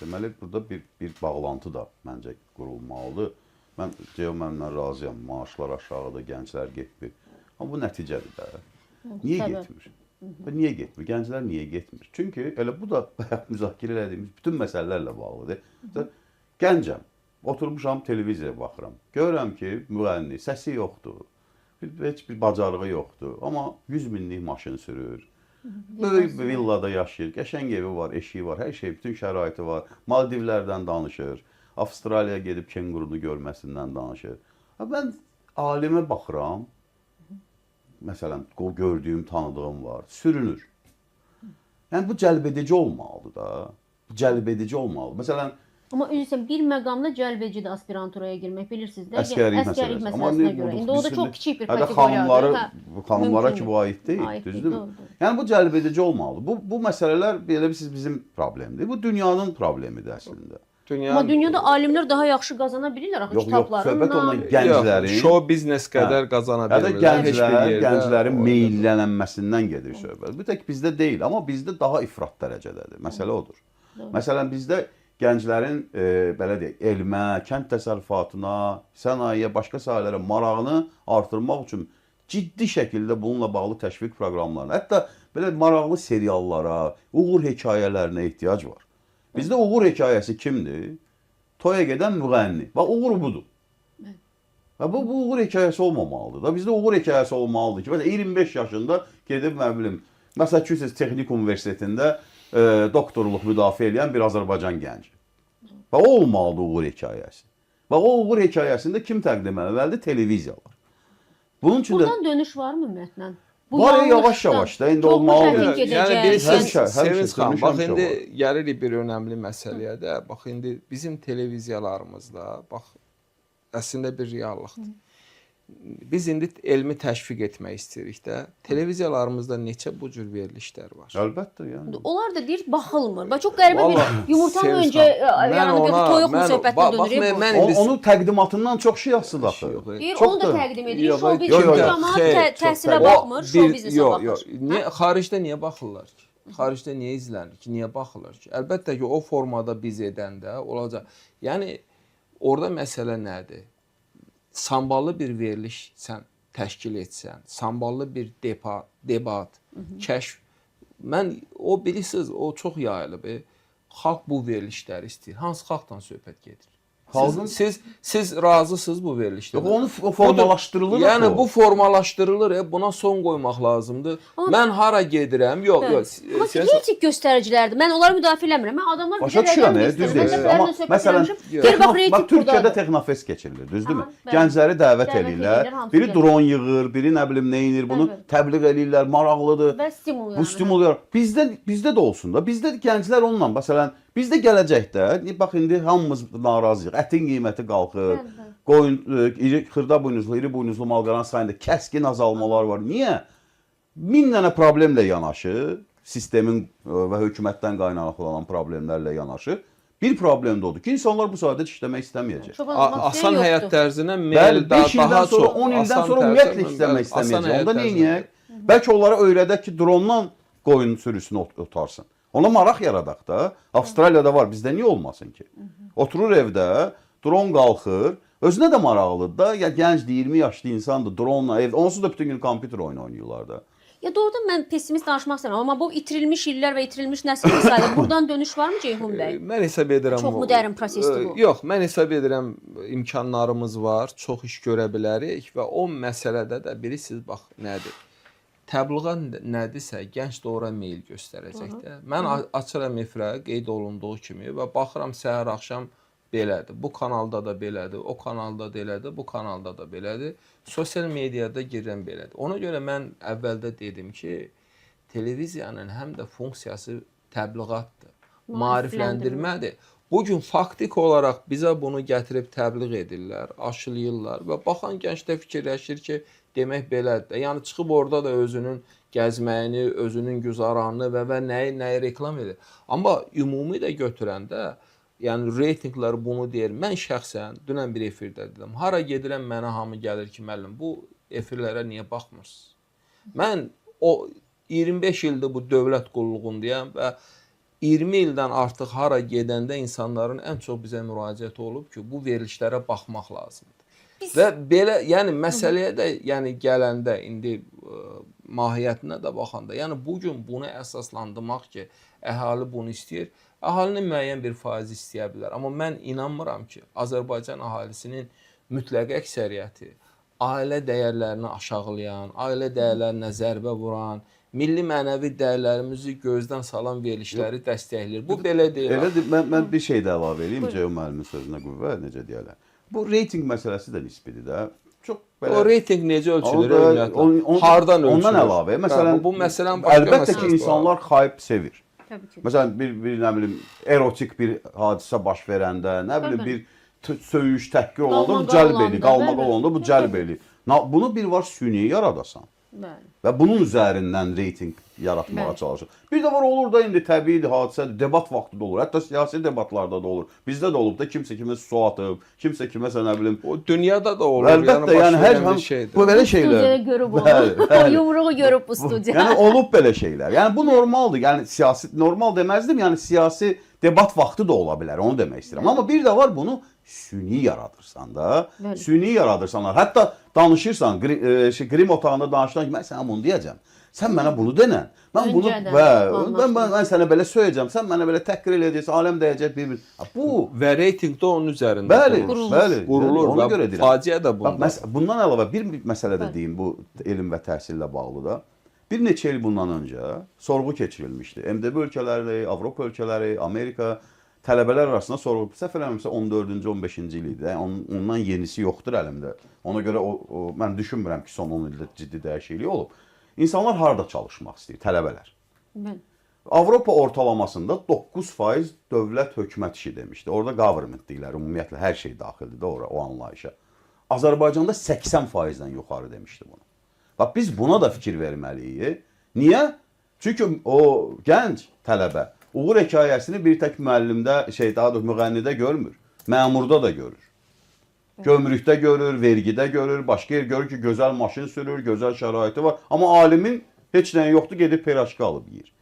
Deməli, burada bir bağlantı da məncə qurulmalıdır. Mən məndən razıyam, maaşlar aşağıdır, gənclər getmir. Amma bu nəticədir də. Niyə getmir? Niyə getmir? Gənclər niyə getmir? Çünki elə bu da bayaq müzakirə elədiyimiz bütün məsələlərlə bağlıdır. Gəncəm, oturmuşam, televiziyaya baxıram. Görürəm ki, müğənni, səsi yoxdur, heç bir bacarığı yoxdur. Amma 100 minlik maşın sürür. Böyük bir villada yaşayır, qəşəng evi var, eşiyi var, hər şey, bütün şəraiti var. Maldivlərdən danışır, Avstraliyaya gedib kengurunu görməsindən danışır. Mən alimə baxıram, məsələn, gördüyüm, tanıdığım var, sürünür. Yəni, bu cəlbedici olmalıdır da, cəlbedici olmalıdır. Məsələn, amma üzrsən bir məqamda cəlbecidir aspiranturaya girmək, bilirsiniz də, əskərlik məsələsinə görə. İndi o da çox kiçik bir kateqoriyadır. Xanımlara ki, bu aid deyil, düzdürmü? Yəni, bu cəlbedici olmalıdır. Bu məsələlər belə bizim problemdir. Bu dünyanın problemidir əslində. Amma dünyada alimlər daha yaxşı qazana bilirlər axı kitablarından. Söhbət ondan gənclərin, show biznes qədər qazana bilmirlər. Gənclərin meyllənməsindən gedir söhbət. Bu tək bizdə deyil, amma bizdə daha ifrat dərəcədədir. Məsələ odur. Məsələn, bizdə gənclərin, belə deyək, elmə, kənd təsərrüfatına, sənayeyə, başqa sahələrə marağını artırmaq üçün ciddi şəkildə bununla bağlı təşviq proqramlarına, hətta belə maraqlı seriallara, uğur hekayələrinə ehtiyac var. Bizdə uğur hekayəsi kimdir? Toya gedən müğənni. Bax, uğur budur. Bu uğur hekayəsi olmamalıdır da. Bizdə uğur hekayəsi olmalıdır ki, məsələn, 25 yaşında gedib, mən bilim, Massachusetts Texnik Universitetində doktorluq müdafiə edən bir Azərbaycan gənci. Və o olmalıdır uğur hekayəsi. Və o uğur hekayəsində kim təqdim etməlidir? Televiziyalar. Bunun üçün buradan dönüş var mı ümumiyyətlə? Var yavaş-yavaş da indi olmalıdır. Yəni bilirsiniz, Sevinç xan, bax indi gəlirik bir önəmli məsələyə də. Bax indi bizim televiziyalarımızda bax əslində bir reallıqdır. Biz indi elmi təşviq etmək istəyirik də. Televiziyalarımızda neçə bu cür verilişlər var. Əlbəttə, yəni. Onlar da deyir, baxılmır. Bax, çox qəribə bir yumurtanın öncə, yəni toyuq mu söhbətlə dönürük? Onun təqdimatından çox şey asılı axı. Deyir, onu da təqdim edir. Show biznes cəmaat təhsilə baxmır, show biznesə baxır. Xaricdə niyə baxırlar ki? Xaricdə niyə izlənir ki? Niyə baxırlar ki? Əlbəttə ki, o formada biz edəndə olacaq. Yəni, orada məsələ nədir? Samballı bir veriliş sən təşkil etsən, samballı bir debat, kəşf. Mən, o bilirsiniz, o çox yayılıb. Xalq bu verilişləri istəyir. Hansı xalqdan söhbət gedir? Siz razısınız bu verilişdə? Yox, o formalaşdırılır. Yəni, bu formalaşdırılır, buna son qoymaq lazımdır. Mən hara gedirəm? Yox. Amma kritik göstəricilərdir. Mən onları müdafiə eləmirəm. Mən adamlar başa düşürəm, düzdür. Amma məsələn, Türkiyədə Texnofest keçirilir, düzdürmü? Gəncləri dəvət eləyirlər. Biri dron yığır, biri nə bilim nə edir, bunu təbliğ eləyirlər, maraqlıdır. Və stimul. Bu stimul. Bizdə də olsun da. Bizdə gənclər onunla, məsələn, bizdə gələcəkdə, bax indi hamımız narazıyıq. Ətin qiyməti qalxır. Qoyun, xırda buynuzlu, iri buynuzlu malqaran sayında kəskin azalmalar var. Niyə? 1000 dənə problemlə yanaşı, sistemin və hökumətdən qaynaqlanan problemlərlə yanaşı, bir problem də odur ki, insanlar bu sahədə işləmək istəməyəcək. Asan həyat tərzinə meyl daha çox. 10 ildən sonra ümumiyyətlə işləmək istəməyəcək. Onda neyiniyək? Bəlkə onlara öyrədək ki, drondan qoyun sürüsünü otarsın. Ona maraq yaradaq da. Avstraliyada var, bizdə niyə olmasın ki? Oturur evdə, dron qalxır, özünə də maraqlıdır da. Ya gəncdir, 20 yaşlı insandır, dronla evdə. Onsuz da bütün gün kompüter oyunu oynayırlar da. Ya doğrudan mən pessimist danışmaq istəmirəm, amma bu itirilmiş illər və itirilmiş nəsil sayılır. Buradan dönüş varmı Ceyhun bəy? Mən hesab edirəm. Çox mu dərin prosesdir bu? Yox, mən hesab edirəm imkanlarımız var, çox iş görə bilərik və o məsələdə də bilirsiniz bax nədir? Təbliğat nədirsə, gənc də ora meyil göstərəcək də. Mən açıram efirə qeyd olunduğu kimi və baxıram səhər axşam belədir. Bu kanalda da belədir, o kanalda da belədir, bu kanalda da belədir. Sosial mediada girirəm belədir. Ona görə mən əvvəldə dedim ki, televiziyanın həm də funksiyası təbliğatdır, maarifləndirmədir. Bugün faktik olaraq bizə bunu gətirib təbliğ edirlər, aşılayırlar və baxan gəncdə fikirləşir ki, demək belədir. Yəni çıxıb orada da özünün gəzməyini, özünün güzaranını və nəyi reklam edir. Amma ümumi də götürəndə, yəni reytinqlər bunu deyir. Mən şəxsən dünən bir efirdə dedim. Hara gedirəm mənə hamı gəlir ki, müəllim, bu efirlərə niyə baxmırsınız? Mən o 25 ildir bu dövlət qulluğundayam və 20 ildən artıq hara gedəndə insanların ən çox bizə müraciət olub ki, bu verilişlərə baxmaq lazımdır. Və belə, yəni məsələyə də yəni gələndə indi mahiyyətinə də baxanda, yəni bu gün bunu əsaslandırmaq ki, əhali bunu istəyir. Əhalinin müəyyən bir faizi istəyə bilər. Amma mən inanmıram ki, Azərbaycan əhalisinin mütləq əksəriyyəti ailə dəyərlərini aşağılayan, ailə dəyərlərinə zərbə vuran, milli mənəvi dəyərlərimizi gözdən salan verilişləri dəstəkləyir. Bu belə deyil. Elədir. Mən bir şey də əlavə edeyim Ceyhun müəllimin sözünə qüvvə, necə deyirlər. Bu reytinq məsələsi də nisbidir də. Çox belə o reytinq necə ölçülür ümumiyyətlə? Hardan ölçülür? Ondan əlavə, məsələn, bu məsələn başqa əlbəttə ki, insanlar xayb sevir. Təbii ki. Məsələn, bir nə bilim erotik bir hadisə baş verəndə, nə bilim bir söyüş, təhqir olanda bu cəlb edir, qalmaq olanda bu cəlb edir. Bunu bir var süni yaradasan. Bəli. Və bunun üzərindən reytinq yaratmağa çalışır. Bir də var olur da indi təbii hadisədir, debat vaxtı da olur. Hətta siyasi debatlarda da olur. Bizdə də olub da kimsə kimə su atıb, kimsə kiməsə nə bilim. O dünyada da olur. Əlbəttə, yəni hər şeydir. Bu belə şeylər. Studiyaya görüb olur. O yumruğu görüb bu studiya. Yəni olub belə şeylər. Yəni bu normaldır. Yəni siyasi normal deməzdim. Yəni siyasi debat vaxtı da ola bilər. Onu demək istəyirəm. Amma bir də var bunu süni yaradırsan da. Süni yaradırsan. Hətta danışırsan, qrim otağında danışırsan ki, mən sənə bunu deyəcəm. Sən mənə bunu denən. Mən bunu mən sənə belə söyləyəcəm. Sən mənə belə təhqir eləyəcəksən, aləm dəyəcək bir-bir. Bu və reytinq də onun üzərində. Bəli, bəli. Qurulur. Ona görə deyirəm. Faciə də bunda. Bundan əlavə bir məsələ də deyim bu elm və təhsillə bağlı da. Bir neçə il bundan öncə sorğu keçirilmişdi. MDB ölkələri, Avropa ölkələri, Amerika tələbələr arasında sorğu, səhv eləmirəmsə 14-cü, 15-ci il idi. Ondan yenisi yoxdur əlimdə. Ona görə mən düşünmürəm ki, son 10 ildə ciddi dəyişiklik olub. İnsanlar harda çalışmaq istəyir? Tələbələr. Avropa ortalamasında 9% dövlət hökumət işi demişdi. Orada government deyirlər, ümumiyyətlə hər şey daxildir də o anlayışa. Azərbaycanda 80%-dən yuxarı demişdi bunu. Bax, biz buna da fikir verməliyik. Niyə? Çünki o gənc tələbə uğur hekayəsini bir tək müəllimdə, daha doğrusu müğənnidə görmür. Məmurda da görür. Gömrükdə görür, vergidə görür, başqa yer görür ki, gözəl maşın sürür, gözəl şəraiti var. Amma alimin heç nəyi yoxdur, gedib piraşka alıb yeyir.